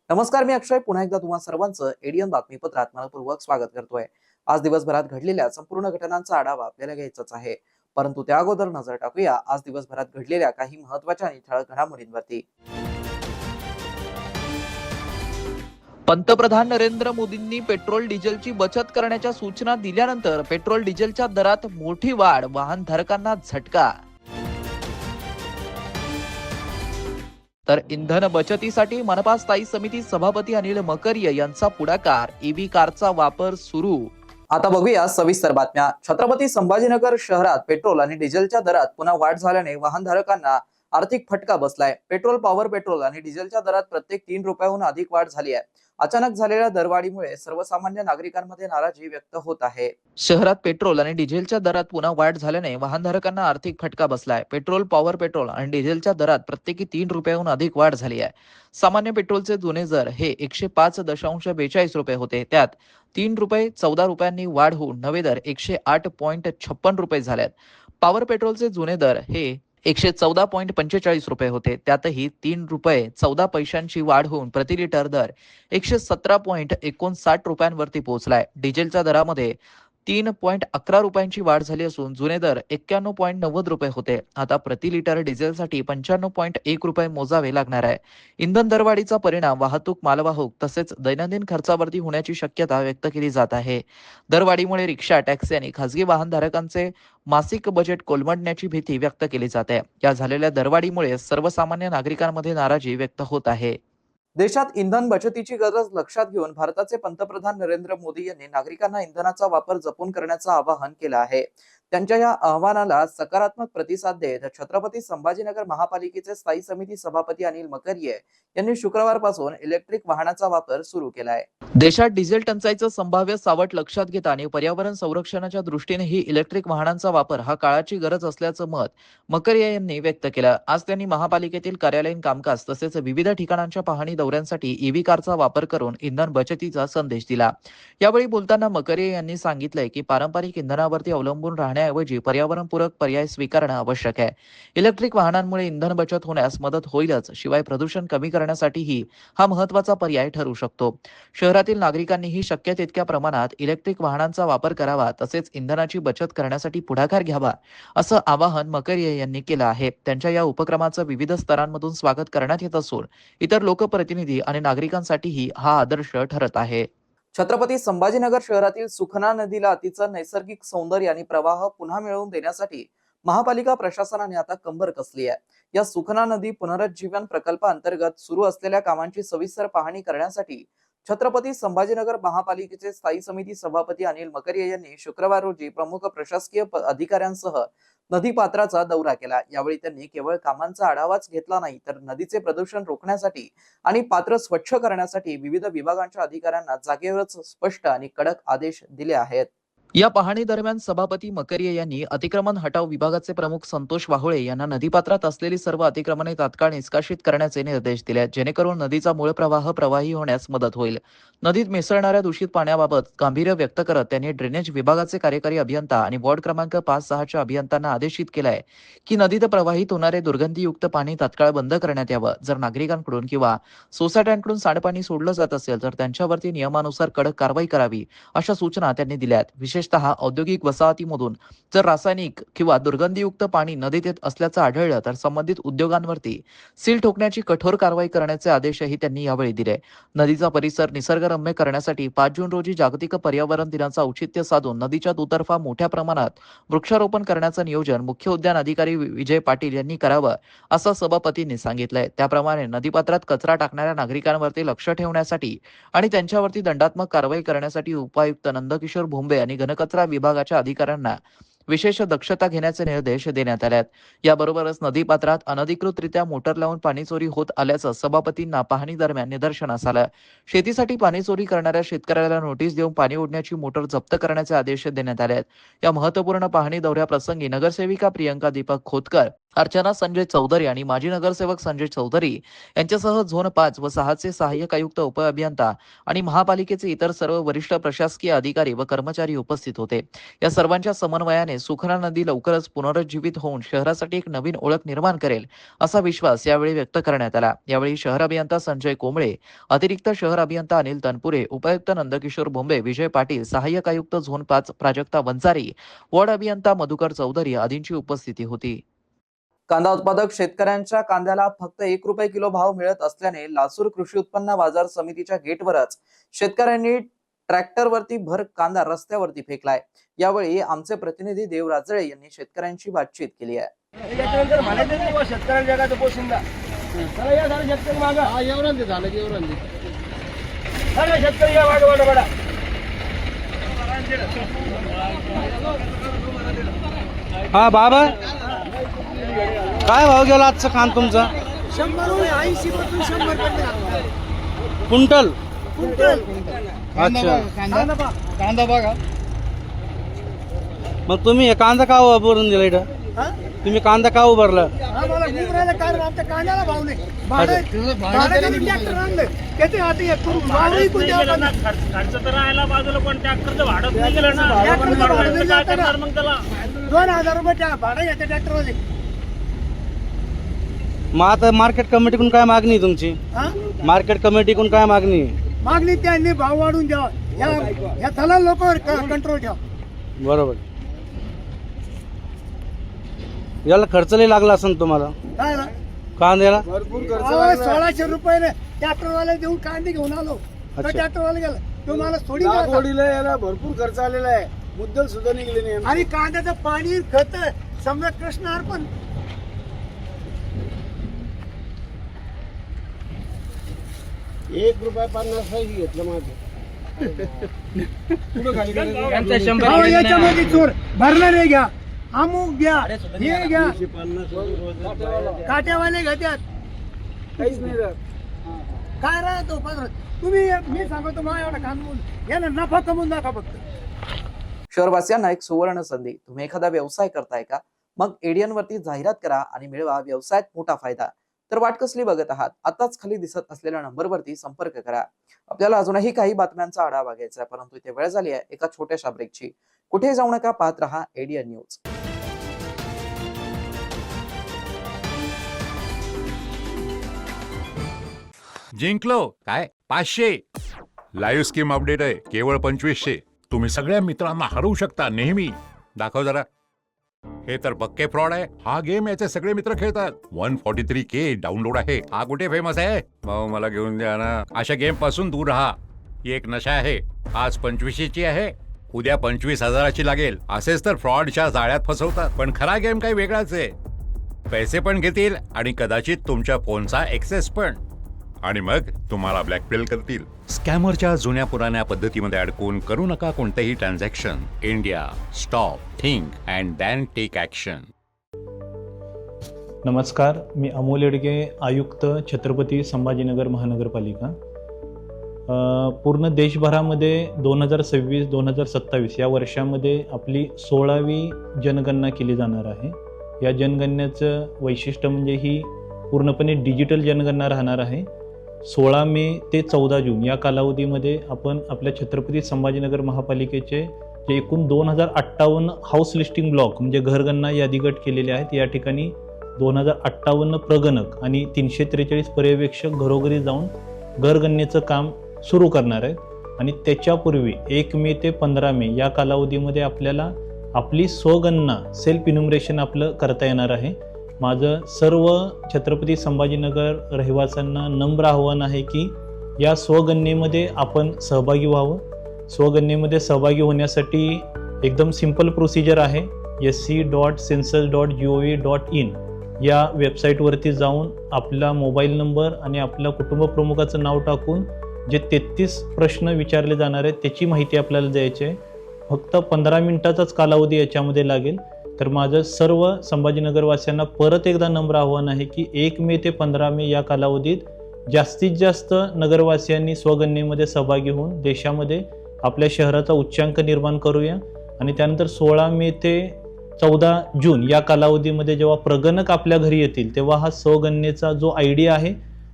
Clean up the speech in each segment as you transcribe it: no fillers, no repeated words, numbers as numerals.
नमस्कार, मी अक्षय पुन्हा एकदा तुम्हा सर्वांचं एडीएन बातमीपत्रात मनपूर्वक स्वागत करतोय। आज दिवसभरात घडलेल्या संपूर्ण घटनांचा आढावा आपल्याला घ्यायचाच आहे, परंतु त्या अगोदर नजर टाकूया आज दिवसभरात घडलेल्या काही महत्त्वाच्या आणि ठळक घडामोडींवरती। पंतप्रधान नरेंद्र मोदींनी पेट्रोल डिझेलची बचत करण्याच्या सूचना दिल्यानंतर पेट्रोल डिझेलच्या दरात मोठी वाढ, वाहनधारकांना झटका। तर इंधन बचतीसाठी मनपा स्थायी समिती सभापती अनिल मकरिये यांचा पुढाकार, ईव्ही कारचा वापर सुरू। आता बघूया सविस्तर बातम्या। छत्रपती संभाजीनगर शहरात पेट्रोल आणि डिझेलच्या दरात पुन्हा वाढ झाल्याने वाहनधारकांना आर्थिक फटका बसलाय। पॉवर पेट्रोल आणि डिझेलच्या दरात प्रत्येक 3 रुपयाहून अधिक वाढ झाली आहे। अचानक झालेल्या दरवाढीमुळे सर्वसामान्य नागरिकांमध्ये नाराजी व्यक्त होत आहे। शहरात पेट्रोल आणि डिझेलच्या दरात पुन्हा वाढ झाल्याने वाहनधारकांना आर्थिक फटका बसलाय। पॉवर पेट्रोल आणि डिझेलच्या दरात प्रत्येकी 3 रुपयाहून अधिक वाढ झाली आहे। सामान्य पेट्रोलचे जुने दर हे 105.42 रुपये होते, त्यात 3 रुपये 14 रुपयांनी वाढ होऊन नवे दर 108.56 रुपये झालेत। पॉवर पेट्रोलचे जुने दर हे 114.45 रुपये होते, त्यातही 3 रुपये 14 पैशांची वाढ होऊन प्रति लिटर दर 117.59 रुपयांवरती पोहोचलाय। डिझेलच्या दरामध्ये 3.11 रुपयांची वाढ झाली असून जुने दर 91.90 रुपये होते। आता प्रति लिटर डिझेलसाठी 95.1 रुपये मोजावे लागणार आहे। इंधन दरवाढीचा परिणाम वाहतूक, मालवाहूक तसेच दैनंदिन खर्चावरती होण्याची शक्यता व्यक्त केली जात आहे। दरवाढीमुळे रिक्षा, टॅक्सी आणि खासगी वाहनधारकांचे मासिक बजेट कोलमडण्याची भीती व्यक्त केली जाते। या झालेल्या दरवाढीमुळे सर्वसामान्य नागरिकांमध्ये नाराजी व्यक्त होत आहे। देशात इंधन बचतीची गरज लक्षात घेऊन भारताचे पंतप्रधान नरेंद्र मोदी यांनी नागरिकांना इंधनाचा वापर जपून करण्याचं आवाहन केलं आहे। त्यांच्या या आवाहनाला सकारात्मक प्रतिसाद देत छत्रपती संभाजीनगर महापालिकेचे स्थायी समिती सभापती अनिल मकरिये यांनी शुक्रवारपासून इलेक्ट्रिक वाहनाचा वापर सुरू केलाय। देशात डिझेल टंचाईचं संभाव्य सावट लक्षात घेता आणि पर्यावरण संरक्षणाच्या दृष्टीनेही इलेक्ट्रिक वाहनांचा वापर हा काळाची गरज असल्याचं मत मकरिये यांनी व्यक्त केलं। आज त्यांनी महापालिकेतील कार्यालयीन कामकाज तसेच विविध ठिकाणांच्या पाहणी दौऱ्यांसाठी ईव्ही कारचा वापर करून इंधन बचतीचा संदेश दिला। यावेळी बोलताना मकरिये यांनी सांगितलंय की पारंपरिक इंधनावरती अवलंबून राहण्याऐवजी पर्यावरणपूरक पर्याय स्वीकारणं आवश्यक आहे। इलेक्ट्रिक वाहनांमुळे इंधन बचत होण्यास मदत होईलच, शिवाय प्रदूषण कमी करण्यासाठीही हा महत्त्वाचा पर्याय ठरू शकतो। शहरातील नागरिकांनीही शक्य तितक्या प्रमाणात इलेक्ट्रिक वाहनांचा वापर करावा तसेच इंधनाची बचत करण्यासाठी पुढाकार घ्यावा, असं आवाहन मकरिये यांनी केलं आहे। त्यांच्या या उपक्रमाचं विविध स्तरांमधून स्वागत करण्यात येत असून इतर लोकप्रतिनिधी आणि नागरिकांसाठीही हा आदर्श ठरत आहे। छत्रपती संभाजीनगर शहरातील सुखना नदीला तिचं नैसर्गिक सौंदर्य आणि प्रवाह पुन्हा मिळवून देण्यासाठी महापालिका प्रशासनाने आता कंबर कसली आहे। या सुखना नदी पुनरुज्जीवन प्रकल्पाअंतर्गत सुरू असलेल्या कामांची सविस्तर पाहणी करण्यासाठी छत्रपती संभाजीनगर महापालिकेचे स्थायी समिती सभापती अनिल मकरिये यांनी शुक्रवार रोजी प्रमुख प्रशासकीय अधिकाऱ्यांसह नदीपात्राचा दौरा केला। यावेळी त्यांनी केवळ कामांचा आढावाच घेतला नाही, तर नदीचे प्रदूषण रोखण्यासाठी आणि पात्र स्वच्छ करण्यासाठी विविध विभागांच्या अधिकाऱ्यांना जागेवरच स्पष्ट आणि कडक आदेश दिले आहेत। या पाहणी दरम्यान सभापती मकरिये यांनी अतिक्रमण हटाव विभागाचे प्रमुख संतोष वाहुळे यांना नदीपात्रात असलेली सर्व अतिक्रमणे तात्काळ निष्कासित करण्याचे निर्देश दिले, जेणेकरून नदीचा मूळ प्रवाह प्रवाही होण्यास मदत होईल। नदीत मिसळणाऱ्या दूषित पाण्याबाबत गांभीर्य व्यक्त करत त्यांनी ड्रेनेज विभागाचे कार्यकारी अभियंता आणि वॉर्ड क्रमांक 5-6च्या अभियंत्यांना आदेशित केलाय की नदीत प्रवाहित होणारे दुर्गंधीयुक्त पाणी तात्काळ बंद करण्यात यावं। जर नागरिकांकडून किंवा सोसायट्यांकडून सांडपाणी सोडलं जात असेल तर त्यांच्यावरती नियमानुसार कडक कारवाई करावी, अशा सूचना त्यांनी दिल्यात। विशेषतः औद्योगिक वसाहतीमधून जर रासायनिक किंवा दुर्गंधीयुक्त पाणी नदीत येत असल्याचं आढळलं तर संबंधित उद्योगांवरती सील ठोकण्याची कठोर कारवाई करण्याचे आदेशही त्यांनी यावेळी दिले। नदीचा परिसर निसर्गरम्य करण्यासाठी 5 जून रोजी जागतिक पर्यावरण दिनाचा औचित्य साधून नदीच्या दुतर्फा मोठ्या प्रमाणात वृक्षारोपण करण्याचं नियोजन मुख्य उद्यान अधिकारी विजय पाटील यांनी करावं, असं सभापतींनी सांगितलंय। त्याप्रमाणे नदीपात्रात कचरा टाकणाऱ्या नागरिकांवरती लक्ष ठेवण्यासाठी आणि त्यांच्यावरती दंडात्मक कारवाई करण्यासाठी उपायुक्त नंदकिशोर भोंबे आणि घनकचरा विभागाच्या अधिकाऱ्यांना विशेष दक्षता घेण्याचे निर्देश देण्यात आले आहेत. याबरोबरच नदीपात्रात अनधिकृतरित्या मोटर लावून पाणी चोरी होत आल्याचं सभापतींना पाहणी दरम्यान निदर्शनास आलं. शेतीसाठी पाणी चोरी करणाऱ्या शेतकऱ्याला नोटीस देऊन पाणी ओढण्याची मोटर जप्त करण्याचे आदेश देण्यात आले आहेत. या महत्त्वपूर्ण पाहणी दौऱ्याप्रसंगी नगरसेविका प्रियंका दीपक खोतकर, अर्चना संजय चौधरी आणि माजी नगरसेवक संजय चौधरी यांच्यासह झोन 5 व 6 चे सहाय्यक आयुक्त, उपअभियंता आणि महापालिकेचे इतर सर्व वरिष्ठ प्रशासकीय अधिकारी व कर्मचारी उपस्थित होते. या सर्वांच्या समन्वयाने सुखना नदी लवकरच पुनरुज्जीवित होऊन शहरासाठी एक नवीन ओळख निर्माण करेल असा विश्वास यावेळी व्यक्त करण्यात आला. यावेळी शहर अभियंता संजय कोंबळे, अतिरिक्त शहर अभियंता अनिल तनपुरे, उपायुक्त नंदकिशोर बोंबे, विजय पाटील, सहाय्यक आयुक्त झोन 5 प्राजक्ता वंजारी, वॉर्ड अभियंता मधुकर चौधरी आदींची उपस्थिती होती. कांदा उत्पादक शेतकऱ्यांच्या कांद्याला फक्त ₹1 किलो भाव मिळत असल्याने लासूर कृषी उत्पन्न बाजार समितीच्या गेटवरच शेतकऱ्यांनी ट्रॅक्टरवरती भर कांदा रस्त्यावरती फेकलाय. यावेळी आमचे प्रतिनिधी देव राजळे यांनी शेतकऱ्यांशी बातचीत केली आहे. हा बाबा, काय भाव गेला आजचा कांदा तुमचा? 180 पासून 100 पर्यंत क्विंटल. अच्छा, कांदा बघा. मग तुम्ही हे कांदा का उभारून दिला इथं? तुम्ही कांदा का उभारला? आम्हाला गुजरायला कारण आमच्या कांद्याला भाव नाही. भाडं ट्रॅक्टर आणलं त्याचे आता एक करून भावही कोणत्या खर्च तर राहायला बाजूला, पण ट्रॅक्टरचं भाडं नाही गेलं ना. ट्रॅक्टरचं भाडं नाही काय जातं ना. करणार मग त्याला? 2000 रुपये भाडं येते ट्रॅक्टरमध्ये. मग आता मार्केट कमिटीकडून काय मागणी आहे तुमची? मार्केट कमिटीकडून काय मागणी आहे? मागणी त्यांनी भाव वाढून द्यावा. या थला लोकांवर कंट्रोल ठेवा. बरोबर. याला खर्च लई लागला असेल तुम्हाला काय ना कांद्याला? 1600 रुपये ट्रॅक्टरवाले देऊन कांदे घेऊन आलो. अच्छा. ट्रॅक्टरवाले गेला तो मला सोडी याला भरपूर खर्च आलेला आहे. मुद्दल सुद्धा निघले नाही. आणि कांद्याचं पाणी खत समजा कृष्ण अर्पण. ₹1.50 घेतलं माझं. याच्यामध्ये चोर भरणारे घ्या, अमुक घ्या, हे घ्या, 150 काट्यावाले घेतात. काहीच नाही राहत. काय राहतो तुम्ही? मी सांगतो माझ्या एवढा कानून याला नफा कमवून दाखवा फक्त. शहरवासियांना एक सुवर्ण संधी. तुम्ही एखादा व्यवसाय करताय का? मग एडीएन वरती जाहिरात करा आणि मिळवा व्यवसायात मोठा फायदा. तर वाट कसली बघत आहात? आताच खाली दिसत असलेल्या नंबरवरती संपर्क करा. आपल्याला अजूनही काही बातम्यांचा आढावा घ्यायचा आहे, परंतु इथे वेळ झाली आहे एका छोट्याशा ब्रेकची. कुठे जाऊ नका, पाहत रहा एडीएन न्यूज. जिंकलो काय 500. लाईव्ह स्कीम अपडेट आहे केवळ 2500. तुम्ही सगळ्या मित्रांना हरवू शकता नेहमी. दाखव जरा. हे तर पक्के फ्रॉड आहे. हा गेम याचे सगळे मित्र खेळतात. 143K डाउनलोड आहे. हा कुठे फेमस आहे? भाऊ मला घेऊन द्या ना. अशा गेम पासून दूर राहा. ही एक नशा आहे. आज 2500ची आहे, उद्या 25,000ची लागेल. असेच तर फ्रॉडच्या जाळ्यात फसवतात. पण खरा गेम काही वेगळाच आहे. पैसे पण घेतील आणि कदाचित तुमच्या फोनचा एक्सेस पण. आणि मग तुम्हाला ब्लॅकमेल करतील. स्कॅमरच्या जुन्या पुराण्या पद्धतीमध्ये अडकून करू नका कोणतेही transaction. India stop, think and then take action. नमस्कार, मी अमोल येडगे, आयुक्त, छत्रपती संभाजीनगर महानगरपालिका. पूर्ण देशभरामध्ये 2026-2027 या वर्षामध्ये आपली 16वी जनगणना केली जाणार आहे. या जनगणनेचं वैशिष्ट्य म्हणजे ही पूर्णपणे डिजिटल जनगणना राहणार आहे. 16 मे ते 14 जून या कालावधीमध्ये आपण आपल्या छत्रपती संभाजीनगर महापालिकेचे जे एकूण 2058 हाऊस लिस्टिंग ब्लॉक म्हणजे घरगणना यादी गट केलेले आहेत. या ठिकाणी 2058 प्रगणक आणि 343 पर्यवेक्षक घरोघरी जाऊन घरगणनेचं काम सुरू करणार आहेत. आणि त्याच्यापूर्वी 1 मे ते 15 मे या कालावधीमध्ये आपल्याला आपली स्वगणना सेल्फ इन्युमरेशन आपलं करता येणार आहे. माझं सर्व छत्रपती संभाजीनगर रहिवाशांना नम्र आव्हान आहे की या स्वगणनेमध्ये आपण सहभागी व्हावं. स्वगणनेमध्ये सहभागी होण्यासाठी एकदम सिंपल प्रोसिजर आहे. sc.census.gov.in या वेबसाईटवरती जाऊन आपला मोबाईल नंबर आणि आपल्या कुटुंब प्रमुखाचं नाव टाकून जे 33 प्रश्न विचारले जाणार आहेत त्याची माहिती आपल्याला द्यायची आहे. फक्त 15 मिनिटाचाच कालावधी याच्यामध्ये लागेल. तर माझं सर्व संभाजीनगरवासियांना परत एकदा नम्र आव्हान आहे की 1 मे ते 15 मे या कालावधीत जास्तीत जास्त नगरवासियांनी स्वगणनेमध्ये सहभागी होऊन देशामध्ये आपल्या शहराचा उच्चांक निर्माण करूया. आणि त्यानंतर 16 मे ते 14 जून या कालावधीमध्ये जेव्हा प्रगणक आपल्या घरी येतील तेव्हा हा स्वगणनेचा जो ID आहे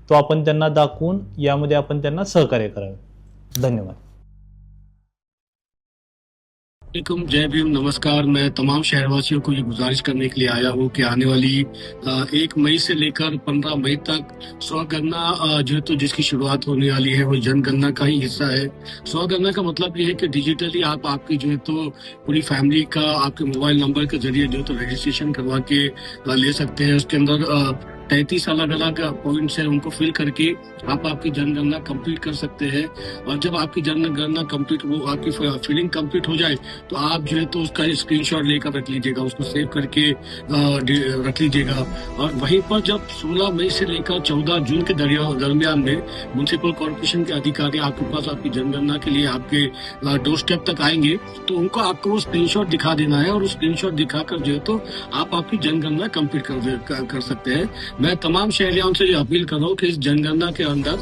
तो आपण त्यांना दाखवून यामध्ये आपण त्यांना सहकार्य करावे. धन्यवाद. वालेकुम, जय भीम, नमस्कार। मैं तमाम शहरवासियों को ये गुजारिश करने के लिए आया हूँ कि आने वाली 1 मई से लेकर 15 मई तक स्वगणना जो है तो जिसकी शुरुआत होने वाली है वो जनगणना का ही हिस्सा है। स्वगणना का मतलब ये है कि डिजिटली आप आपकी जो है तो पूरी फैमिली का आपके मोबाइल नंबर के जरिए जो है तो रजिस्ट्रेशन करवा के ले सकते हैं। उसके अंदर 33 अलग अलग पॉइंट्स हैं, उनको फिल करके आप आपकी जनगणना कंप्लीट कर सकते हैं। और जब आपकी जनगणना कंप्लीट वो आपकी फिलिंग कंप्लीट हो जाए तो आप जो है तो उसका स्क्रीनशॉट लेकर रख लीजिएगा, उसको सेव करके रख लीजिएगा। और वहीं पर जब 16 मई से लेकर 14 जून के दरमियान में म्युनिसिपल कॉर्पोरेशन के अधिकारी आपके पास आपकी जनगणना के लिए आपके डोर स्टेप तक आएंगे तो उनको आपको वो स्क्रीनशॉट दिखा देना है और उस स्क्रीनशॉट दिखाकर जो है तो आप आपकी जनगणना कंप्लीट कर सकते हैं। मैं तमाम शहरियों से ये अपील कर रहा हूँ कि इस जनगणना के अंदर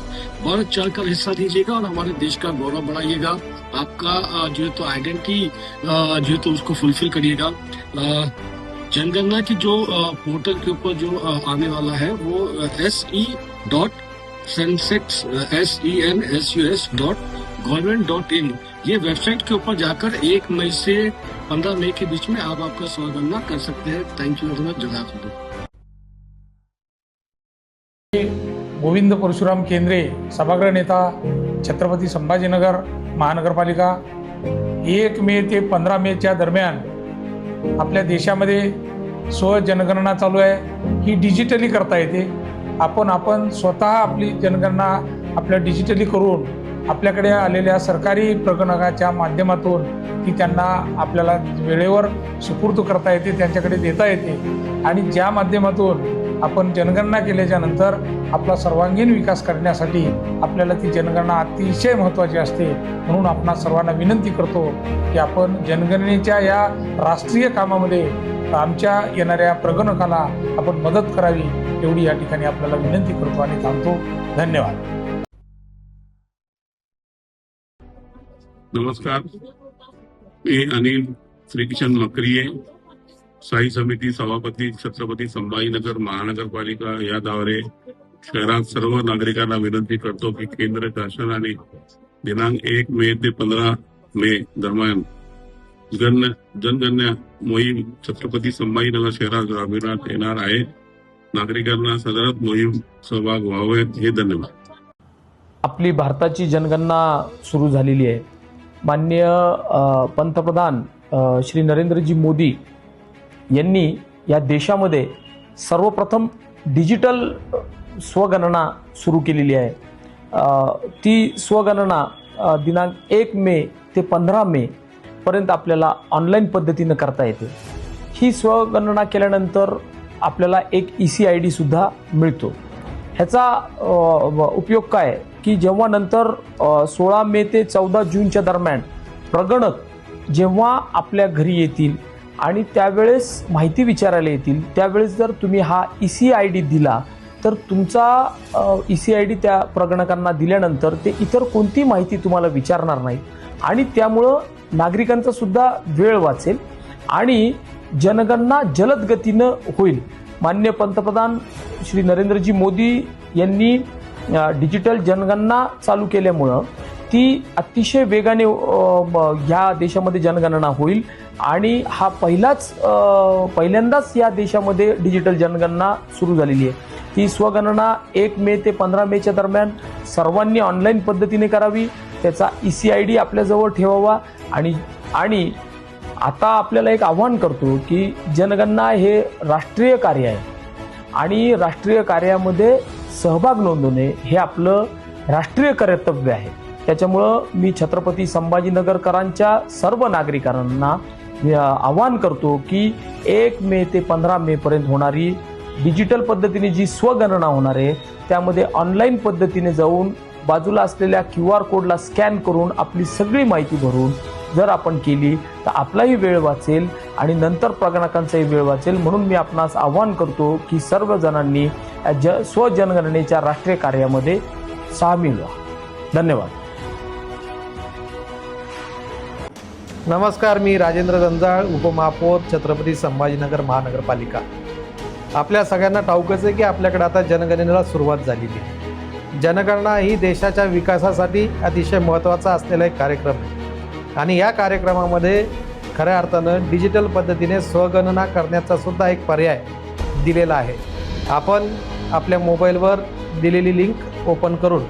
बढ़ चढ़कर हिस्सा दीजिएगा और हमारे देश का गौरव बढ़ाइएगा। आपका जो है तो आइडेंटिटी जो है तो उसको फुलफिल करिएगा। जनगणना की जो पोर्टल के ऊपर जो आने वाला है वो se.census.government.in ये वेबसाइट के ऊपर जाकर 1 मई से 15 मई के बीच में आप आपका स्वगणना कर सकते हैं। Thank you very much. जज़ाकल्लाह। गोविंद परशुराम केंद्रे, सभागृह नेता, छत्रपती संभाजीनगर महानगरपालिका। 1 मे ते 15 मेच्या दरम्यान आपल्या देशामध्ये स्वजनगणना चालू आहे. ही डिजिटली करता येते. आपण स्वतः आपली जनगणना आपल्या डिजिटली करून आपल्याकडे आलेल्या सरकारी प्रगणकाच्या माध्यमातून ती त्यांना आपल्याला वेळेवर सुपूर्द करता येते, त्यांच्याकडे देता येते. आणि ज्या माध्यमातून आपण जनगणना केल्याच्या नंतर आपला सर्वांगीण विकास करण्यासाठी आपल्याला ती जनगणना अतिशय महत्त्वाची असते. म्हणून आपणा सर्वांना विनंती करतो की आपण जनगणनेच्या या राष्ट्रीय कामामध्ये आमच्या येणाऱ्या प्रगणकाला आपण मदत करावी, एवढी या ठिकाणी आपल्याला विनंती करतो आणि थांबतो. धन्यवाद. नमस्कार, मी अनिल श्रीकिशन मकरिये, स्थायी समिती सभापती, छत्रपती संभाजीनगर महानगरपालिका याद्वारे शहरात सर्व नागरिकांना विनंती करतो की केंद्र शासनाने दिनांक 1 मे ते 15 मे दरम्यान जनगणना मोहीम छत्रपती संभाजीनगर शहरात राबविण्यात येणार आहे. नागरिकांना सदर मोहीम सहभाग व्हावे. हे धन्यवाद. आपली भारताची जनगणना सुरू झालेली आहे. माननीय पंतप्रधान श्री नरेंद्रजी मोदी यांनी या देशामध्ये सर्वप्रथम डिजिटल स्वगणना सुरू केलेली आहे. ती स्वगणना दिनांक 1 मे ते 15 मे पर्यंत आपल्याला ऑनलाईन पद्धतीनं करता येते. ही स्वगणना केल्यानंतर आपल्याला एक EC-ID सुद्धा मिळतो. ह्याचा उपयोग काय की जेव्हा नंतर 16 मे ते 14 जूनच्या दरम्यान प्रगणक जेव्हा आपल्या घरी येतील आणि त्यावेळेस माहिती विचारायला येतील, त्यावेळेस जर तुम्ही हा EC-ID दिला तर तुमचा EC-ID त्या प्रगणकांना दिल्यानंतर ते इतर कोणती माहिती तुम्हाला विचारणार नाही आणि त्यामुळं नागरिकांचा सुद्धा वेळ वाचेल आणि जनगणना जलद गतीनं होईल. माननीय पंतप्रधान श्री नरेंद्रजी मोदी यांनी डिजिटल जनगणना चालू केल्यामुळं ती अतिशय वेगाने ह्या देशामध्ये जनगणना होईल आणि हा पहिल्यांदाच या देशामध्ये डिजिटल जनगणना सुरू झालेली आहे. ती स्वगणना 1 मे ते 15 मेच्या दरम्यान सर्वांनी ऑनलाईन पद्धतीने करावी. त्याचा EC-ID आपल्याजवळ ठेवावा आणि आता आपल्याला एक आव्हान करतो की जनगणना हे राष्ट्रीय कार्य आहे आणि राष्ट्रीय कार्यामध्ये सहभाग नोंदवणे हे आपलं राष्ट्रीय कर्तव्य आहे. त्याच्यामुळं मी छत्रपती संभाजीनगरकरांच्या सर्व नागरिकांना आवाहन करतो की 1 मे ते 15 मे पर्यंत होणारी डिजिटल पद्धतीने जी स्वगणना होणार आहे त्यामध्ये ऑनलाईन पद्धतीने जाऊन बाजूला असलेल्या QR कोडला स्कॅन करून आपली सगळी माहिती भरून जर आपण केली तर आपलाही वेळ वाचेल आणि नंतर प्रगणकांचाही वेळ वाचेल. म्हणून मी आपणास आवाहन करतो की सर्व जणांनी स्वजनगणनेच्या राष्ट्रीय कार्यामध्ये सामील व्हा. धन्यवाद. नमस्कार, मी राजेंद्र जंजाळ, उपमहापौर, छत्रपती संभाजीनगर महानगरपालिका. आपल्या सगळ्यांना ठाऊकच आहे की आपल्याकडे आता जनगणनेला सुरुवात झालेली आहे. जनगणना ही देशाच्या विकासासाठी अतिशय महत्त्वाचा असलेला एक कार्यक्रम आहे आणि या कार्यक्रमामध्ये खऱ्या अर्थानं डिजिटल पद्धतीने स्वगणना करण्याचा सुद्धा एक पर्याय दिलेला आहे. आपण आपल्या मोबाईलवर दिलेली लिंक ओपन करून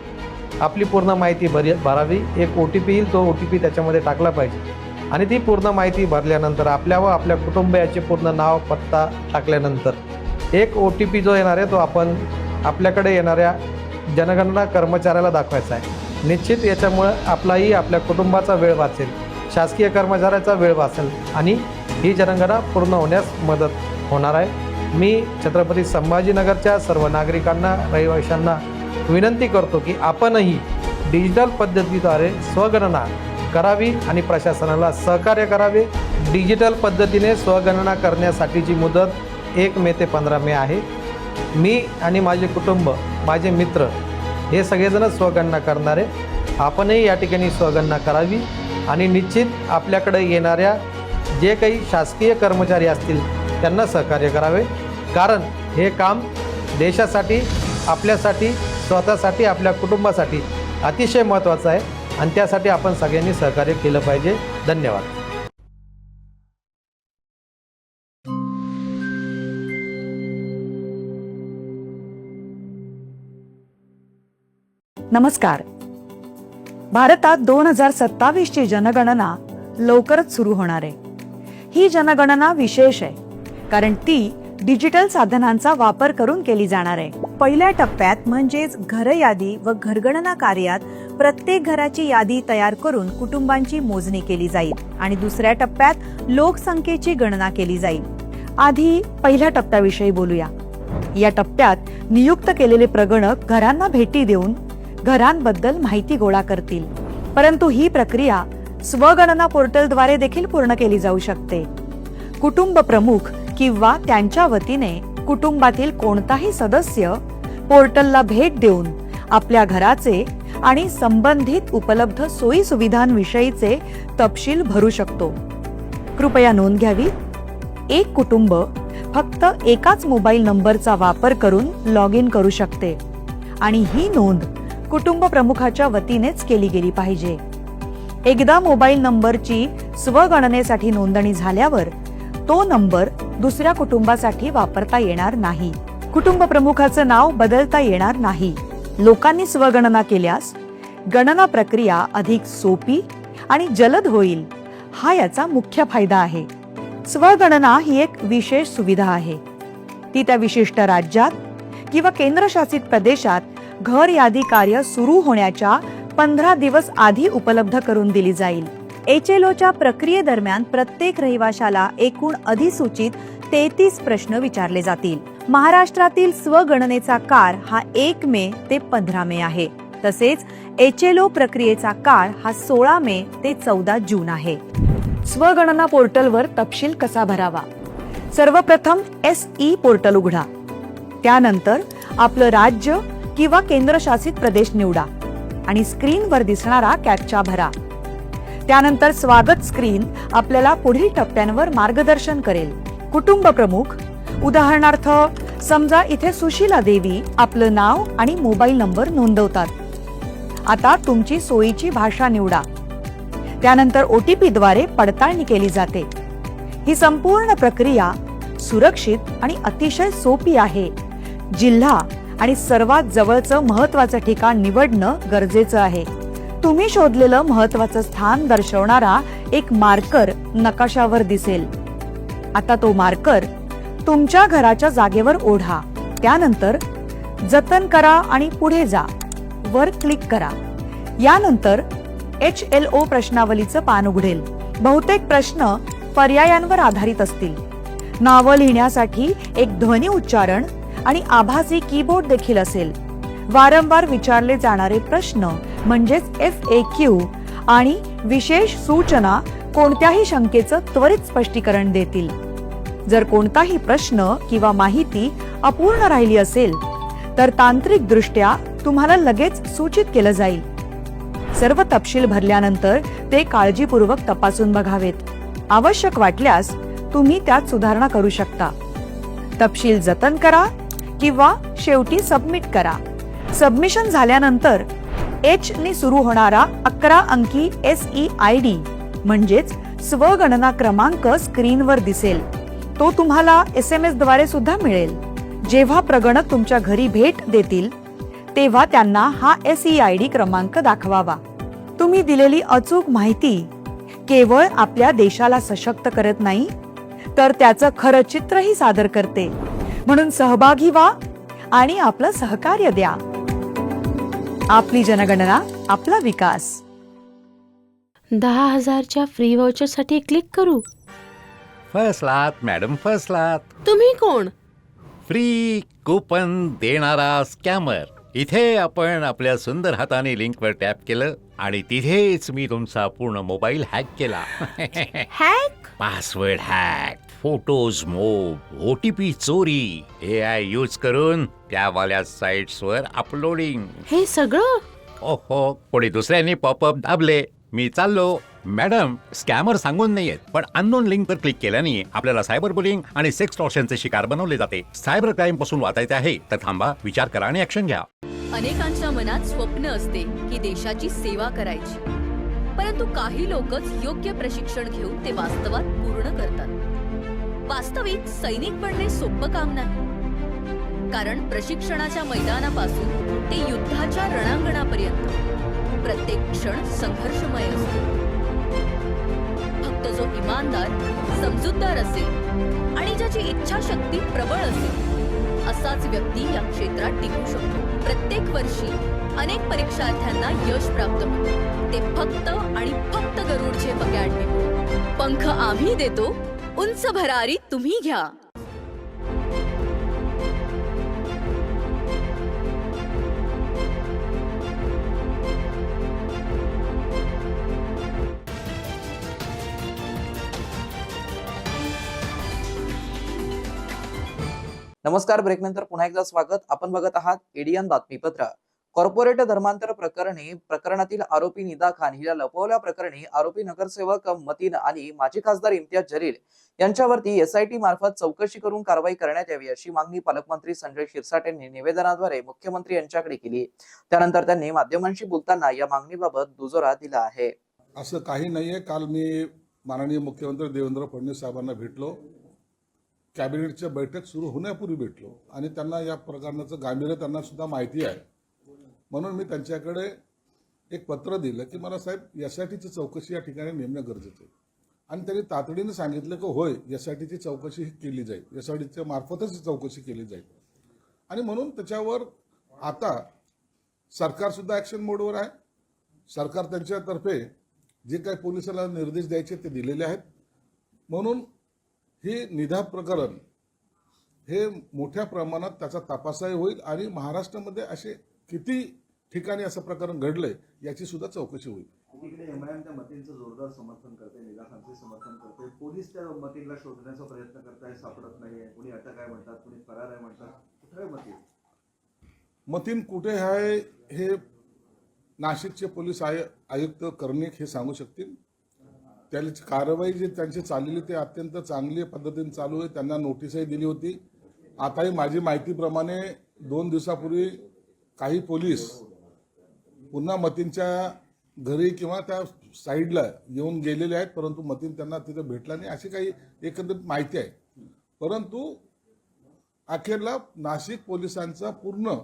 आपली पूर्ण माहिती भरावी. एक OTP येईल, तो OTP त्याच्यामध्ये टाकला पाहिजे आणि ती पूर्ण माहिती भरल्यानंतर आपल्या व आपल्या कुटुंबियाचे पूर्ण नाव पत्ता टाकल्यानंतर एक OTP जो येणार आहे तो आपण आपल्याकडे येणाऱ्या जनगणना कर्मचाऱ्याला दाखवायचा आहे. निश्चित याच्यामुळं आपलाही आपल्या कुटुंबाचा वेळ वाचेल, शासकीय कर्मचाऱ्याचा वेळ वाचेल आणि ही जनगणना पूर्ण होण्यास मदत होणार आहे. मी छत्रपती संभाजीनगरच्या सर्व नागरिकांना, रहिवाशांना विनंती करतो की आपणही डिजिटल पद्धतीद्वारे स्वगणना करावी आणि प्रशासनाला सहकार्य करावे. डिजिटल पद्धतीने स्वगणना करण्यासाठीची मुदत 1 मे ते 15 मे आहे. मी आणि माझे कुटुंब, माझे मित्र हे सगळेजण स्वगणना करणारे. आपणही या ठिकाणी स्वगणना करावी आणि निश्चित आपल्याकडे येणाऱ्या जे काही शासकीय कर्मचारी असतील त्यांना सहकार्य करावे. कारण हे काम देशासाठी, आपल्यासाठी, स्वतःसाठी, आपल्या कुटुंबासाठी अतिशय महत्त्वाचं आहे आणि त्यासाठी आपण सगळ्यांनी सहकार्य केलं पाहिजे. धन्यवाद. नमस्कार. भारतात 2027 ची जनगणना लवकरच सुरू होणार आहे. ही जनगणना विशेष आहे कारण ती डिजिटल साधनांचा वापर करून केली जाणार आहे. पहिल्या टप्प्यात म्हणजेच घर यादी व घरगणना कार्यात प्रत्येक घराची यादी तयार करून कुटुंबांची मोजणी केली जाईल आणि दुसऱ्या टप्प्यात लोकसंख्येची गणना केली जाईल. आधी पहिल्या टप्प्याविषयी बोलूया. या टप्प्यात नियुक्त केलेले प्रगणक घरांना भेटी देऊन घरांबद्दल माहिती गोळा करतील. परंतु ही प्रक्रिया स्वगणना पोर्टलद्वारे देखील पूर्ण केली जाऊ शकते. कुटुंब प्रमुख किंवा त्यांच्या वतीने कुटुंबातील कोणताही सदस्य पोर्टलला भेट देऊन आपल्या घराचे आणि संबंधित उपलब्ध सोयी सुविधांविषयीचे तपशील भरू शकतो. कृपया नोंद घ्यावी. एक कुटुंब फक्त एकाच मोबाईल नंबरचा वापर करून लॉग इन करू शकते आणि ही नोंद कुटुंब प्रमुखाच्या वतीनेच केली गेली पाहिजे. एकदा मोबाईल नंबरची स्वगणनेसाठी नोंदणी झाल्यावर तो नंबर दुसऱ्या कुटुंबासाठी वापरता येणार नाही. कुटुंब प्रमुखाचं नाव बदलता येणार नाही. लोकांनी स्वगणना केल्यास गणना प्रक्रिया अधिक सोपी आणि जलद होईल. हा याचा मुख्य फायदा आहे. स्वगणना ही एक विशेष सुविधा आहे. ती त्या विशिष्ट राज्यात किंवा केंद्रशासित प्रदेशात घर यादी कार्य सुरू होण्याच्या 15 दिवस आधी उपलब्ध करून दिली जाईल. HLOच्या प्रक्रियेदरम्यान प्रत्येक रहिवाशाला एकूण अधिसूचित 33 प्रश्न विचारले जातील. महाराष्ट्रातील स्वगणनेचा काळ हा 1 मे ते 15 मे आहे. तसेच HLO प्रक्रियेचा काळ हा 16 मे ते 14 जून आहे. स्वगणना पोर्टलवर तपशील कसा भरावा? सर्वप्रथम SE पोर्टल उघडा. त्यानंतर आपलं राज्य किंवा केंद्रशासित प्रदेश निवडा आणि स्क्रीनवर दिसणारा कॅप्चा भरा. त्यानंतर स्वागत स्क्रीन आपल्याला पुढील टप्प्यांवर मार्गदर्शन करेल. कुटुंब प्रमुख, उदाहरणार्थ समजा इथे सुशीला देवी आपलं नाव आणि मोबाईल नंबर नोंदवतात. आता तुमची सोयीची भाषा निवडा. त्यानंतर OTP द्वारे पडताळणी केली जाते. ही संपूर्ण प्रक्रिया सुरक्षित आणि अतिशय सोपी आहे. जिल्हा आणि सर्वात जवळचं महत्त्वाचं ठिकाण निवडणं गरजेचं आहे. तुम्ही शोधलेलं महत्त्वाचं स्थान दर्शवणारा एक मार्कर नकाशावर दिसेल. आता तो मार्कर तुमच्या घराच्या जागेवर ओढा. त्यानंतर जतन करा आणि पुढे जा वर क्लिक करा. यानंतर HLO प्रश्नावलीचं पान उघडेल. बहुतेक प्रश्न पर्यायांवर आधारित असतील. नावं लिहिण्यासाठी एक ध्वनी उच्चारण आणि आभासी कीबोर्ड देखील असेल. वारंवार विचारले जाणारे प्रश्न म्हणजेच FAQ आणि विशेष सूचना कोणत्याही शंकेचं त्वरित स्पष्टीकरण देतील. जर कोणताही प्रश्न किंवा माहिती अपूर्ण राहिली असेल तर तांत्रिक दृष्ट्या तुम्हाला लगेच सूचित केलं जाईल. सर्व तपशील भरल्यानंतर ते काळजीपूर्वक तपासून बघावेत. आवश्यक वाटल्यास तुम्ही त्यात सुधारणा करू शकता. तपशील जतन करा किंवा शेवटी सबमिट करा. सबमिशन झाल्यानंतर एच नी सुरू होणारा 11 अंकी SEID म्हणजेच स्वगणना क्रमांक स्क्रीनवर दिसेल. तो तुम्हाला SMS द्वारे सुद्धा मिळेल. जेव्हा प्रगणक तुमच्या घरी भेट देतील तेव्हा त्यांना हा SEID क्रमांक दाखवावा. तुम्ही दिलेली अचूक माहिती केवळ आपल्या देशाला सशक्त करत नाही तर त्याचं खरं चित्रही सादर करते. म्हणून सहभागी व्हा आणि आपलं सहकार्य द्या. आपली जनगणना आपला विकास. 10,000च्या फ्री व्हाउचरसाठी क्लिक करू. फसलात मॅडम, फसलात. तुम्ही कोण? फ्री कुपन देणारा स्कॅमर. इथे आपण आपल्या सुंदर हाताने लिंकवर टॅप केलं आणि तिथेच मी तुमचा पूर्ण मोबाईल हॅक केला. हॅक? पासवर्ड हॅक, फोटोज मोब, OTP चोरी, AI यूज करून त्यावाल्या साइट्सवर अपलोडिंग. हे सगळं? ओहो, कोणी दुसऱ्यांनी पॉपअप दाबले. मी चाललो. मॅडम, स्कॅमर सांगून नाहीयेत, पण अननोन लिंकवर क्लिक केल्याने आपल्याला सायबर बुलिंग आणि सेक्स टॉर्शनचे शिकार बनवले जाते. सायबर क्राईम पासून वाचायचे आहे तर थांबा, विचार करा आणि ऍक्शन घ्या. अनेकांच्या मनात स्वप्न असते की देशाची सेवा करायची, परंतु काही लोकच योग्य प्रशिक्षण घेऊन ते वास्तवात पूर्ण करतात. वास्तविक सैनिक बनणे सोपं काम नाही, कारण प्रशिक्षणाच्या मैदानापासून ते युद्धाच्या रणांगणापर्यंत प्रत्येक क्षण संघर्षमय असतो. फक्त जो इमानदार, समजूतदार असेल आणि ज्याची इच्छाशक्ती प्रबळ असेल असाच व्यक्ती या क्षेत्रात टिकू शकतो. प्रत्येक वर्षी अनेक परीक्षार्थ्यांना यश प्राप्त होते, ते फक्त आणि फक्त गरुड झेप अकॅडमी. पंख आम्ही देतो, उंच भरारी तुम्ही घ्या. नमस्कार. ब्रेकनंतर पुन्हा एकदा स्वागत. आपण बघत आहात एडियन बातमीपत्र. कॉर्पोरेट धर्मांतर प्रकरणातील आरोपी निदा खान हिला लपवल्या प्रकरणी आरोपी नगरसेवक मतीन आणि माजी खासदार इम्तियाज जलील यांच्यावरती SIT मार्फत चौकशी करून कारवाई करण्यात यावी अशी मागणी पालकमंत्री संजय शिरसाट यांनी निवेदनाद्वारे मुख्यमंत्री यांच्याकडे केली. त्यानंतर त्यांनी माध्यमांशी बोलताना या मागणीबाबत दुजोरा दिला आहे. असं काही नाहीये. काल मी माननीय मुख्यमंत्री देवेंद्र फडणवीस साहेबांना भेटलो. कॅबिनेटच्या बैठक सुरू होण्यापूर्वी भेटलो आणि त्यांना या प्रकरणाचं गांभीर्य त्यांना सुद्धा माहिती आहे. म्हणून मी त्यांच्याकडे एक पत्र दिलं की मला साहेब SITची चौकशी या ठिकाणी नेमणं गरजेचं आहे. आणि त्यांनी तातडीने सांगितलं की होय, SITची चौकशी केली जाईल, SITच्या मार्फतच चौकशी केली जाईल. आणि म्हणून त्याच्यावर आता सरकारसुद्धा ॲक्शन मोडवर आहे. सरकार त्यांच्यातर्फे जे काही पोलिसांना निर्देश द्यायचे ते दिलेले आहेत. म्हणून हे निधा प्रकरण हे मोठ्या प्रमाणात त्याचा तपासही होईल आणि महाराष्ट्रामध्ये असे किती ठिकाणी असं प्रकरण घडलंय याची सुद्धा चौकशी होईल. एकीकडे MIM त्या मतींचं जोरदार समर्थन करते, निदा खानचे समर्थन करते, पोलीस त्या मतींना शोधण्याचा प्रयत्न करताय, सापडत नाहीये. कुणी अटक आहे म्हणतात, कुणी फरार आहे म्हणतात. कुठे आहे मतीन? मतीन कुठे आहे हे नाशिकचे पोलीस आयुक्त कर्णिक हे सांगू शकतील. त्याची कारवाई जी त्यांची चाललेली ते अत्यंत चांगली पद्धतीने चालू आहे. त्यांना नोटीसही दिली होती. आताही माझी माहितीप्रमाणे 2 दिवसापूर्वी काही पोलीस पुन्हा मतीनच्या घरी किंवा त्या साईडला येऊन गेलेले आहेत, परंतु मतीन त्यांना तिथे भेटला नाही अशी काही एकंदरीत माहिती आहे. परंतु अखेरला नाशिक पोलिसांचा पूर्ण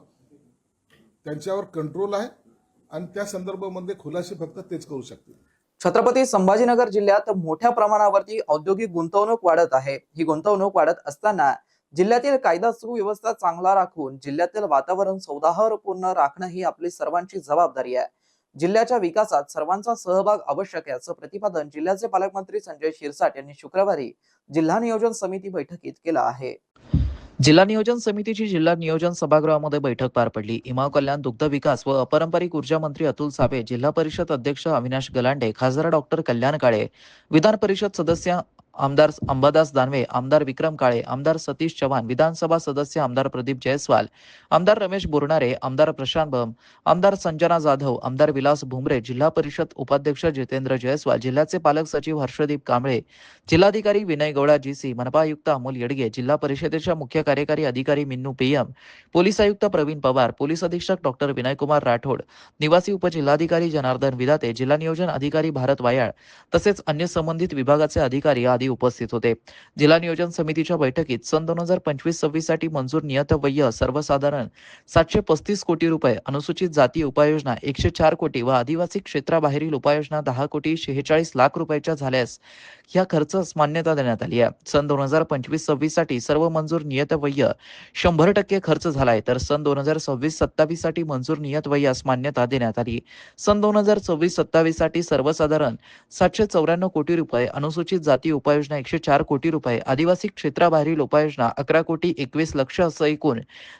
त्यांच्यावर कंट्रोल आहे आणि त्या संदर्भामध्ये खुलासे फक्त तेच करू शकतील. छत्रपती संभाजीनगर जिल्ह्यात मोठ्या प्रमाणावरती औद्योगिक गुंतवणूक वाढत आहे. ही गुंतवणूक वाढत असताना जिल्ह्यातील कायदा सुव्यवस्था चांगला राखून जिल्ह्यातील वातावरण सौहार्दपूर्ण राखणं ही आपली सर्वांची जबाबदारी आहे. जिल्ह्याच्या विकासात सर्वांचा सहभाग आवश्यक आहे असं प्रतिपादन जिल्ह्याचे पालकमंत्री संजय शिरसाट यांनी शुक्रवारी जिल्हा नियोजन समिती बैठकीत केलं आहे. जिल्हा नियोजन समितीची जिल्हा नियोजन सभागृहामध्ये बैठक पार पडली. इमाव कल्याण, दुग्ध विकास व अपारंपरिक ऊर्जा मंत्री अतुल सावे, जिल्हा परिषद अध्यक्ष अविनाश गलांडे, खासदार डॉक्टर कल्याण काळे, विधान परिषद सदस्य आमदार अंबादास दानवे, आमदार विक्रम काळे, आमदार सतीश चव्हाण, विधानसभा सदस्य आमदार प्रदीप जयस्वाल, आमदार रमेश बोरणारे, आमदार प्रशांत बम, आमदार संजना जाधव, आमदार विलास भुमरे, जिल्हा परिषद उपाध्यक्ष जितेंद्र जयस्वाल, जिल्ह्याचे पालक सचिव हर्षदीप कांबळे, जिल्हाधिकारी विनय गौडा जीसी, मनपा आयुक्त अमोल येडगे, जिल्हा परिषदेच्या मुख्य कार्यकारी अधिकारी मिन्नू पीएम, पोलीस आयुक्त प्रवीण पवार, पोलीस अधीक्षक डॉक्टर विनयकुमार राठोड, निवासी उपजिल्हाधिकारी जनार्दन विदाते, जिल्हा नियोजन अधिकारी भारत वायाळ तसेच अन्य संबंधित विभागाचे अधिकारी आदी उपस्थित होते. जिल्हा नियोजन समितीच्या बैठकीत सन 2025-26 साठी मंजूर नियतव्यय सर्वसाधारण 735 कोटी रुपये, अनुसूचित जाती उपाययोजना 104 कोटी व आदिवासी क्षेत्राबाहेरील उपाययोजना 10 कोटी 46 लाख रुपयाच्या झाल्यास या खर्चास मान्यता देण्यात आली आहे. सन 2025-26 साठी सर्व मंजूर नियतव्यय 100% खर्च झालाय, तर सन 2026-27 साठी मंजूर नियतव्ययास मान्यता देण्यात आली. सन 2026-27 साठी सर्वसाधारण 794 कोटी रुपये, अनुसूचित जाती उपाययोजना 104 कोटी रुपये, आदिवासी क्षेत्राबाहेरील उपाययोजना 11 कोटी 21 लक्ष असं एकूण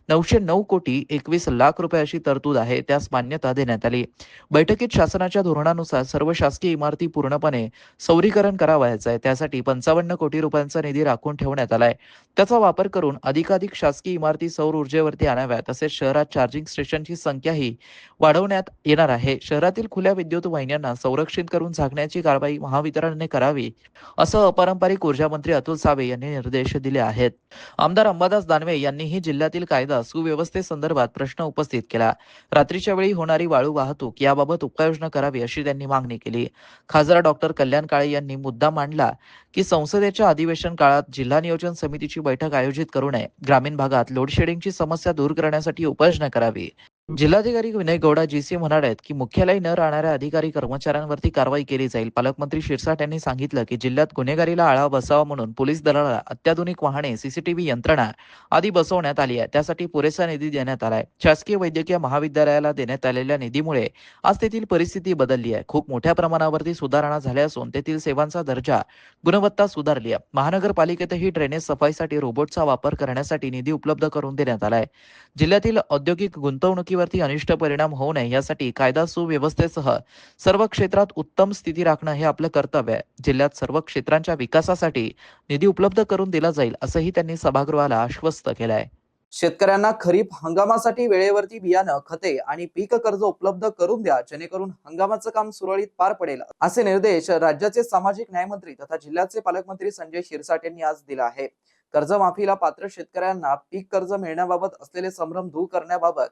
909 कोटी 21 लाख रुपये अशी तरतूद आहे, त्यास मान्यता देण्यात आली. बैठकीत शासनाच्या धोरणानुसार सर्व शासकीय इमारती पूर्णपणे सौरीकरण करावयाचं आहे. त्यासाठी 55 कोटी रुपयांचा निधी राखून ठेवण्यात आलाय. त्याचा वापर करून अधिकाधिक शासकीय इमारती सौर ऊर्जेवरती आणाव्या. तसेच शहरात चार्जिंग स्टेशनची संख्याही वाढवण्यात येणार आहे. शहरातील खुल्या विद्युत वाहिन्यांना संरक्षित करून झाकण्याची कारवाई महावितरणने करावी, असं अपारंपरिक ऊर्जा मंत्री अतुल सावे यांनी निर्देश दिले आहेत. आमदार अंबादास दानवे यांनीही जिल्ह्यातील कायदा सुव्यवस्थेसंदर्भात प्रश्न उपस्थित केला. रात्रीच्या वेळी होणारी वाळू वाहतूक याबाबत उपाययोजना करावी अशी त्यांनी मागणी केली. खासदार डॉक्टर कल्याण काळे यांनी मुद्दा मांडला की संसदेच्या अधिवेशन काळात जिल्हा नियोजन समितीची बैठक आयोजित करू नये. ग्रामीण भागात लोडशेडिंगची समस्या दूर करण्यासाठी उपाययोजना करावी. जिल्हाधिकारी विनय गौडा जीसी म्हणाले की मुख्यालय न राहणाऱ्या अधिकारी कर्मचाऱ्यांवरती कारवाई केली जाईल. पालकमंत्री शिरसाट यांनी सांगितलं की जिल्ह्यात गुन्हेगारीला आळा बसावा म्हणून पोलीस दलाला अत्याधुनिक वाहने, सीसीटीव्ही यंत्रणा आदी बसवण्यात आली आहे. त्यासाठी पुरेसा निधी देण्यात आलाय. शासकीय वैद्यकीय महाविद्यालयाला देण्यात आलेल्या निधीमुळे आज तेथील परिस्थिती बदलली आहे. खूप मोठ्या प्रमाणावरती सुधारणा झाल्या असून तेथील सेवांचा दर्जा, गुणवत्ता सुधारली आहे. महानगरपालिकेतही ड्रेनेज सफाईसाठी रोबोटचा वापर करण्यासाठी निधी उपलब्ध करून देण्यात आलाय. जिल्ह्यातील औद्योगिक गुंतवणुकीवरती अनिष्ट परिणाम होऊ नये यासाठी कायदा सुव्यवस्थेसह सर्व क्षेत्रात उत्तम स्थिती राखणं हे आपलं कर्तव्य आहे. जिल्ह्यात सर्व क्षेत्रांच्या विकासासाठी निधी उपलब्ध करून दिला जाईल असंही त्यांनी सभागृहाला आश्वस्त केलंय. शेतकऱ्यांना खरीप हंगामासाठी वेळेवरती बियाणं, खते आणि पीक कर्ज उपलब्ध करून द्या, जेणेकरून हंगामाचं काम सुरळीत पार पडेल, असे निर्देश राज्याचे सामाजिक न्यायमंत्री तथा जिल्ह्याचे पालकमंत्री संजय शिरसाट यांनी आज दिला आहे. कर्जमाफीला पात्र शेतकऱ्यांना पीक कर्ज मिळण्याबाबत असलेले संभ्रम दूर करण्याबाबत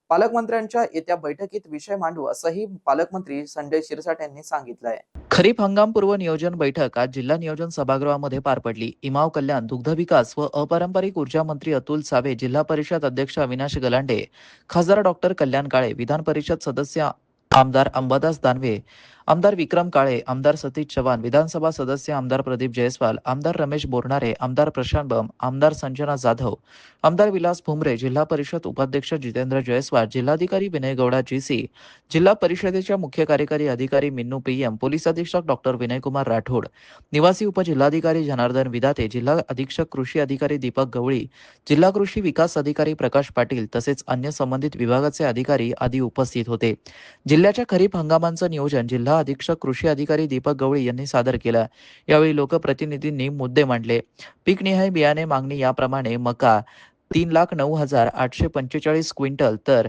पालकमंत्र्यांच्या येत्या बैठकीत विषय मांडू, असंही पालकमंत्री संजय शिरसाट यांनी सांगितलंय. खरीप हंगाम पूर्व नियोजन बैठक आज जिल्हा नियोजन सभागृहामध्ये पार पडली. इमाव कल्याण, दुग्ध विकास व अपारंपरिक ऊर्जा मंत्री अतुल सावे, जिल्हा परिषद अध्यक्ष अविनाश गलांडे, खासदार डॉक्टर कल्याण काळे, विधान परिषद सदस्य आमदार अंबादास दानवे, आमदार विक्रम काळे, आमदार सतीश चव्हाण, विधानसभा सदस्य आमदार प्रदीप जयस्वाल, आमदार रमेश बोरणारे, आमदार प्रशांत बम, आमदार संजना जाधव, आमदार विलास भुमरे, जिल्हा परिषद उपाध्यक्ष जितेंद्र जयस्वाल, जिल्हाधिकारी विनय गौडा जीसी, जिल्हा परिषदेच्या मुख्य कार्यकारी अधिकारी मिन्नू पीएम, पोलीस अधीक्षक डॉक्टर विनयकुमार राठोड, निवासी उपजिल्हाधिकारी जनार्दन विदाते, जिल्हा अधीक्षक कृषी अधिकारी दीपक गवळी, जिल्हा कृषी विकास अधिकारी प्रकाश पाटील तसेच अन्य संबंधित विभागाचे अधिकारी आदी उपस्थित होते. जिल्ह्याच्या खरीप हंगामांचं नियोजन जिल्हा अधीक्षक कृषी अधिकारी दीपक गवळी यांनी सादर केलं. यावेळी लोकप्रतिनिधींनी मुद्दे मांडले. पीकनिहाय बियाणे मागणी याप्रमाणे मका 3,09,845 क्विंटल, तर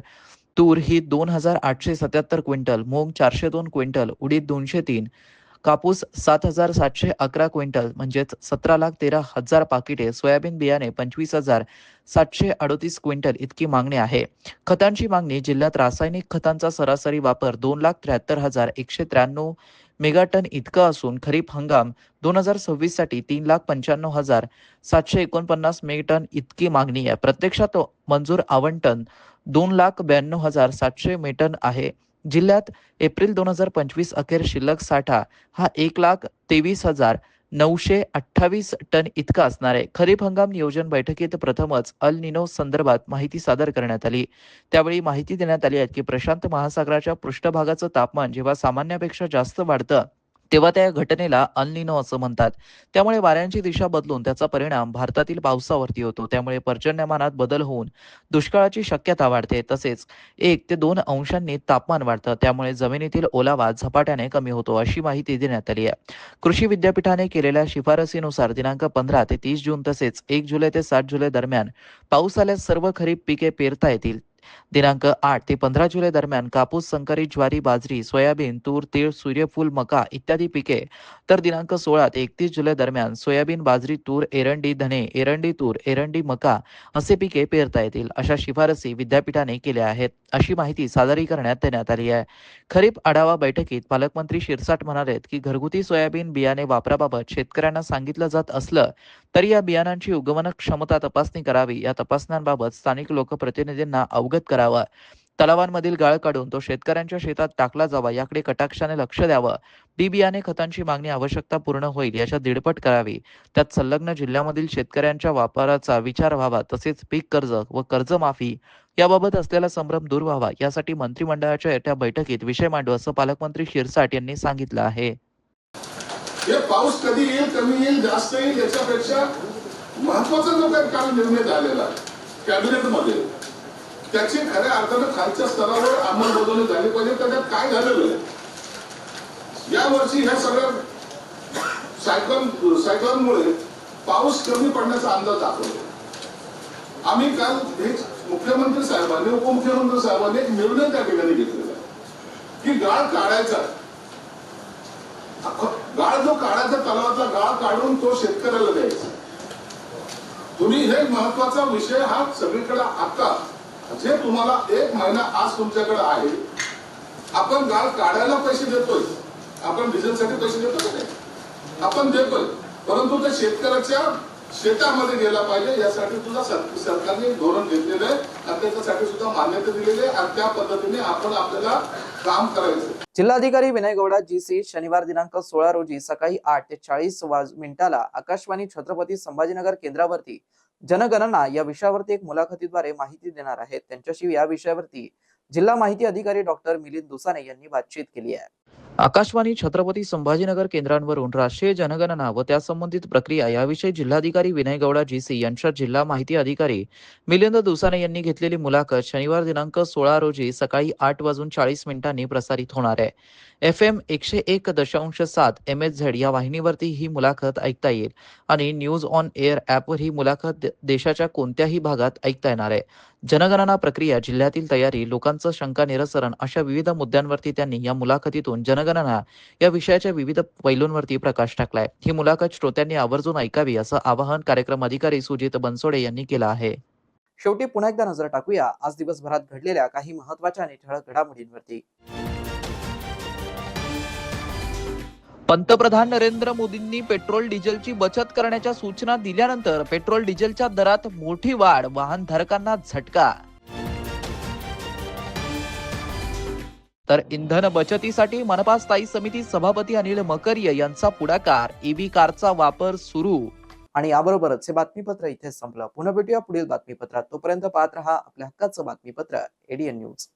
तूर ही 2,877 क्विंटल, मूग 402 क्विंटल, उडीद 203, कापूस 7,711 क्विंटल म्हणजेच 17,13,000 पाकिटे, सोयाबीन बियाणे 25,738 क्विंटल इतकी मागणी आहे. खतांची मागणी जिल्ह्यात रासायनिक खतांचा सरासरी वापर 2,73,193 मेगाटन इतका असून खरीप हंगाम 2026 साठी 3,95,749 मेगाटन इतकी मागणी आहे. प्रत्यक्षात मंजूर आवंटन 2,92,700 मेटन आहे. जिल्ह्यात एप्रिल 2025 अखेर शिल्लक साठा हा 1,23,928 टन इतका असणार आहे. खरीप हंगाम नियोजन बैठकीत प्रथमच अल निनो संदर्भात माहिती सादर करण्यात आली. त्यावेळी माहिती देण्यात आली आहे की प्रशांत महासागराच्या पृष्ठभागाचं तापमान जेव्हा सामान्यापेक्षा जास्त वाढतं तेव्हा त्या घटनेला अल निनो असं म्हणतात. त्यामुळे वाऱ्यांची दिशा बदलून त्याचा परिणाम भारतातील पावसावरती होतो. त्यामुळे पर्जन्यमानात बदल होऊन दुष्काळाची शक्यता वाढते. तसेच 1 ते 2 अंशांनी तापमान वाढतं. त्यामुळे जमिनीतील ओलावा झपाट्याने कमी होतो, अशी माहिती देण्यात आली आहे. कृषी विद्यापीठाने केलेल्या शिफारसीनुसार दिनांक 15 ते 30 जून तसेच 1 जुलै ते 7 जुलै दरम्यान पाऊस आल्यास सर्व खरीप पिके पेरता येतील. दिनांक 8 ते 15 जुलै दरम्यान कापूस, संकरित ज्वारी, बाजरी, सोयाबीन, तूर, तीळ, सूर्यफूल, मका इत्यादी पिके, तर दिनांक 16 ते 31 जुलै दरम्यान सोयाबीन, बाजरी, तूर, एरंडी, धने, एरंडी तूर, एरंडी मका असे पिके पेरता येतील. अशा शिफारसी विद्यापीठाने केल्या आहेत, अशी माहिती सादरीकरणात देण्यात आली आहे. खरीप आढावा बैठकीत पालकमंत्री शिरसाट म्हणालेत की घरगुती सोयाबीन बियाणे वापराबाबत शेतकऱ्यांना सांगितलं जात असलं तरी या बियाणांची उगवण क्षमता तपासणी करावी. या तपासण्यांबाबत स्थानिक लोकप्रतिनिधींना अवगत करावं. तलावांमधील गाळ काढून तो शेतकऱ्यांच्या शेतात टाकला जावा, याकडे कटाक्षाने लक्ष द्यावं. बी बियाणे खतांची मागणी आवश्यकता पूर्ण होईल याच्या दीडपट करावी. त्यात संलग्न जिल्ह्यामधील शेतकऱ्यांच्या वापराचा विचार व्हावा. तसेच पीक कर्ज व कर्जमाफी याबाबत असलेला संभ्रम दूर व्हावा, यासाठी मंत्रिमंडळाच्या येत्या बैठकीत विषय मांडू असं पालकमंत्री शिरसाट यांनी सांगितलं आहे. हे पाऊस कधी येईल, कमी येईल, जास्त येईल, याच्यापेक्षा महत्वाचा जो काही काल निर्णय झालेला आहे कॅबिनेटमध्ये, त्याची खऱ्या अर्थानं खालच्या स्तरावर अंमलबजावणी झाली पाहिजे. त्याच्यात काय झालेलं आहे, यावर्षी ह्या सगळ्या सायक्लोनमुळे पाऊस कमी पडण्याचा अंदाज दाखवला. आम्ही काल हे मुख्यमंत्री साहेबांनी, उपमुख्यमंत्री साहेबांनी एक निर्णय त्या ठिकाणी घेतलेला आहे की गाळ काढायचा, गाळ जो काढायचा तलावातला गाळ काढून तो शेतकऱ्याला द्यायचा. तुम्ही हे महत्वाचा विषय हा सगळीकडे आता जे तुम्हाला 1 महिना आज तुमच्याकडे आहे, आपण गाळ काढायला पैसे देतोय, आपण डिझेलसाठी पैसे देतो का? आपण देतोय, परंतु ते शेतकऱ्याच्या शेतामध्ये गेला पाहिजे यासाठी सुद्धा सरकारने धोरण घेतलेलं आहे आणि त्याच्यासाठी सुद्धा मान्यता दिलेली आहे आणि त्या पद्धतीने आपण आपल्याला काम करायचं. जिल्हाधिकारी विनय गौडा GC शनिवार दिनांक 16 रोजी सकाळी 8 ते 40 मिनिटाला आकाशवाणी छत्रपती संभाजीनगर केंद्रावरती जनगणना या विषयावरती एक मुलाखतीद्वारे माहिती देणार आहेत. त्यांच्याशी या विषयावरती जिल्हा माहिती अधिकारी डॉक्टर मिलिंद दुसाने यांनी बातचीत केली आहे. आकाशवाणी छत्रपती संभाजीनगर केंद्रांवरून राष्ट्रीय जनगणना व त्या संबंधित प्रक्रिया याविषयी जिल्हाधिकारी विनय गौडा GC यांच्या जिल्हा माहिती अधिकारी मिलिंद दुसाने यांनी घेतलेली मुलाखत शनिवार दिनांक 16 रोजी सकाळी 8:40 प्रसारित होणार आहे. FM 101.7 MHz या वाहिनीवरती ही मुलाखत ऐकता येईल आणि न्यूज ऑन एअर ॲपवर ही मुलाखत देशाच्या कोणत्याही भागात ऐकता येणार आहे. जनगणना प्रक्रिया, जिल्ह्यातील तयारी, लोकांचं शंका निरसन अशा विविध मुद्द्यांवरती त्यांनी या मुलाखतीतून जनगणना या विषयाच्या विविध पैलूंवरती प्रकाश टाकलाय. ही मुलाखत श्रोत्यांनी आवर्जून ऐकावी असं आवाहन कार्यक्रम अधिकारी सुजित बनसोडे यांनी केलं आहे. शेवटी पुन्हा एकदा नजर टाकूया आज दिवसभरात घडलेल्या काही महत्त्वाच्या आणि ठळक घडामोडींवरती. पंतप्रधान नरेंद्र मोदींनी पेट्रोल डिझेलची बचत करण्याच्या सूचना दिल्यानंतर पेट्रोल डिझेलच्या दरात मोठी वाढ, वाहनधारकांना झटका. तर इंधन बचतीसाठी मनपा स्थायी समिती सभापती अनिल मकरिया यांचा पुढाकार, EV कारचा वापर सुरू. आणि याबरोबरच हे बातमीपत्र इथेच संपलं. पुन्हा भेटूया पुढील बातमीपत्रात. तोपर्यंत पाहत रहा आपल्या हक्काचं बातमीपत्र ADN न्यूज.